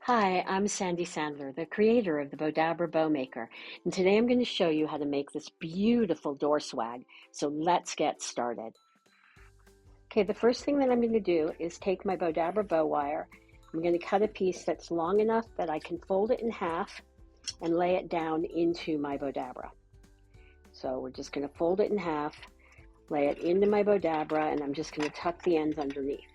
Hi, I'm Sandy Sandler, the creator of the Bowdabra Bow Maker, and today I'm going to show you how to make this beautiful door swag. So let's get started. Okay, the first thing that I'm going to do is take my Bowdabra Bow Wire. I'm going to cut a piece that's long enough that I can fold it in half and lay it down into my Bowdabra. So we're just going to fold it in half, lay it into my Bowdabra, and I'm just going to tuck the ends underneath.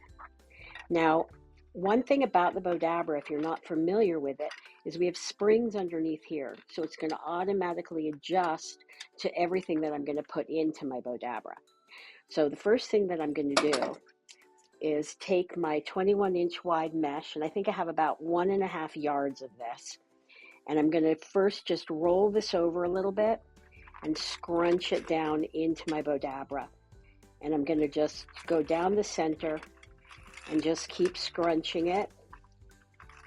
Now, one thing about the Bowdabra, if you're not familiar with it, is we have springs underneath here. So it's going to automatically adjust to everything that I'm going to put into my Bowdabra. So the first thing that I'm going to do is take my 21-inch wide mesh, and I think I have about 1.5 yards of this. And I'm going to first just roll this over a little bit and scrunch it down into my Bowdabra. And I'm going to just go down the center and just keep scrunching it.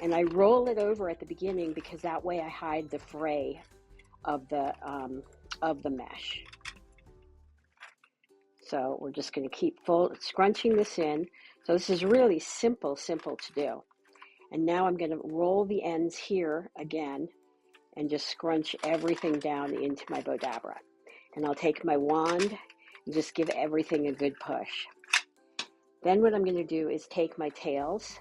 And I roll it over at the beginning because that way I hide the fray of the mesh. So we're just going to keep scrunching this in. So this is really simple to do. And now I'm going to roll the ends here again and just scrunch everything down into my Bowdabra. And I'll take my wand and just give everything a good push. Then what I'm going to do is take my tails,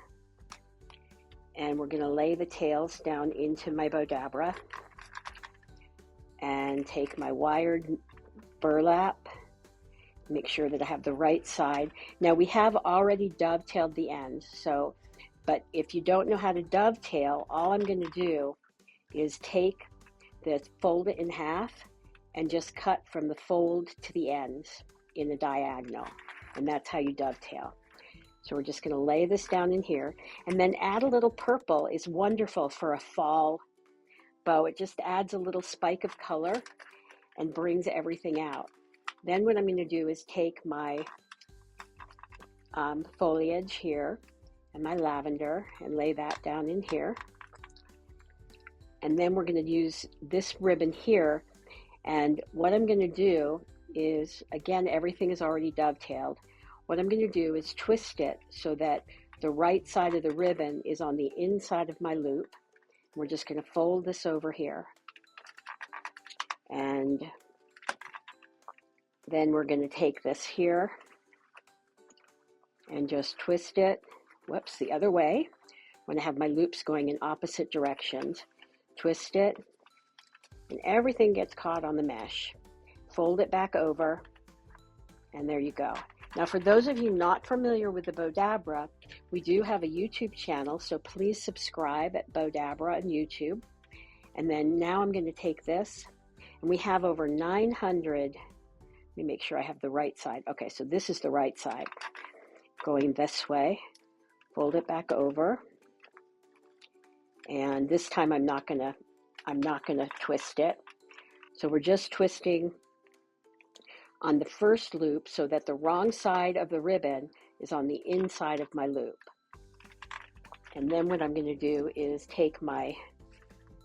and we're going to lay the tails down into my Bowdabra, and take my wired burlap, make sure that I have the right side. Now we have already dovetailed the ends, but if you don't know how to dovetail, all I'm going to do is take fold it in half and just cut from the fold to the ends in a diagonal. And that's how you dovetail. So we're just going to lay this down in here, and then add a little purple is wonderful for a fall bow. It just adds a little spike of color and brings everything out. Then what I'm going to do is take my foliage here and my lavender and lay that down in here. And then we're going to use this ribbon here, and what I'm going to do is, again, everything is already dovetailed. What I'm going to do is twist it so that the right side of the ribbon is on the inside of my loop. We're just going to fold this over here. And then we're going to take this here and just twist it, the other way. I'm going to have my loops going in opposite directions. Twist it, and everything gets caught on the mesh. Fold it back over, and there you go. Now, for those of you not familiar with the Bowdabra, we do have a YouTube channel, so please subscribe at Bowdabra on YouTube. And then now I'm going to take this, and we have over 900. Let me make sure I have the right side. Okay, so this is the right side. Going this way, fold it back over, and this time I'm not gonna twist it. So we're just twisting on the first loop so that the wrong side of the ribbon is on the inside of my loop. And then what I'm going to do is take my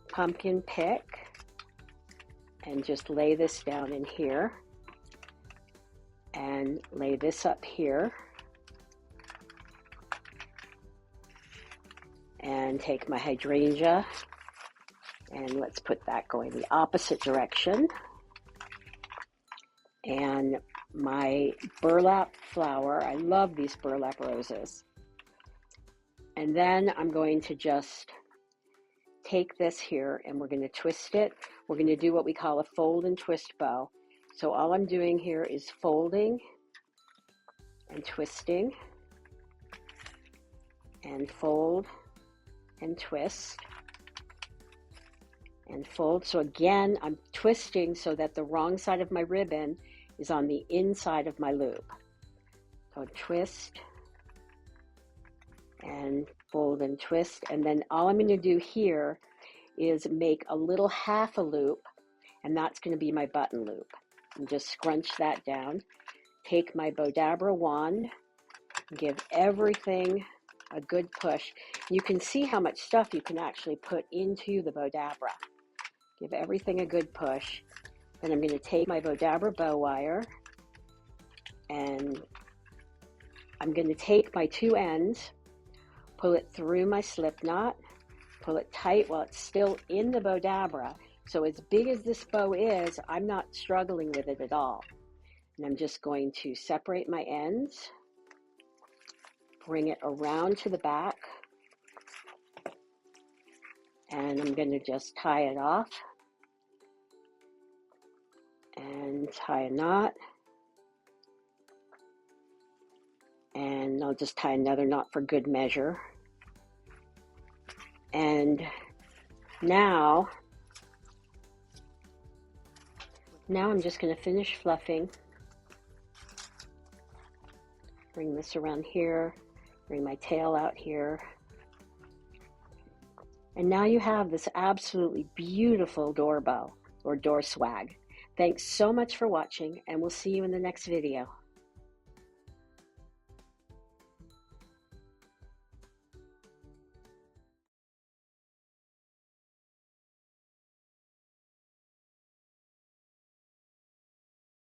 pumpkin pick and just lay this down in here and lay this up here, and take my hydrangea and let's put that going the opposite direction. And my burlap flower, I love these burlap roses. And then I'm going to just take this here and we're going to twist it. We're going to do what we call a fold and twist bow. So all I'm doing here is folding and twisting and fold and twist and fold. So again, I'm twisting so that the wrong side of my ribbon is on the inside of my loop. So twist and fold and twist, and then all I'm going to do here is make a little half a loop, and that's going to be my button loop. And just scrunch that down. Take my Bowdabra wand, give everything a good push. You can see how much stuff you can actually put into the Bowdabra. Give everything a good push. Then I'm going to take my Bowdabra bow wire, and I'm going to take my two ends, pull it through my slip knot, Pull it tight while it's still in the Bowdabra. So as big as this bow is, I'm not struggling with it at all. And I'm just going to separate my ends, bring it around to the back, and I'm going to just tie it off and tie a knot. And I'll just tie another knot for good measure. And now I'm just going to finish fluffing. Bring this around here, bring my tail out here. And now you have this absolutely beautiful door bow or door swag. Thanks so much for watching, and we'll see you in the next video.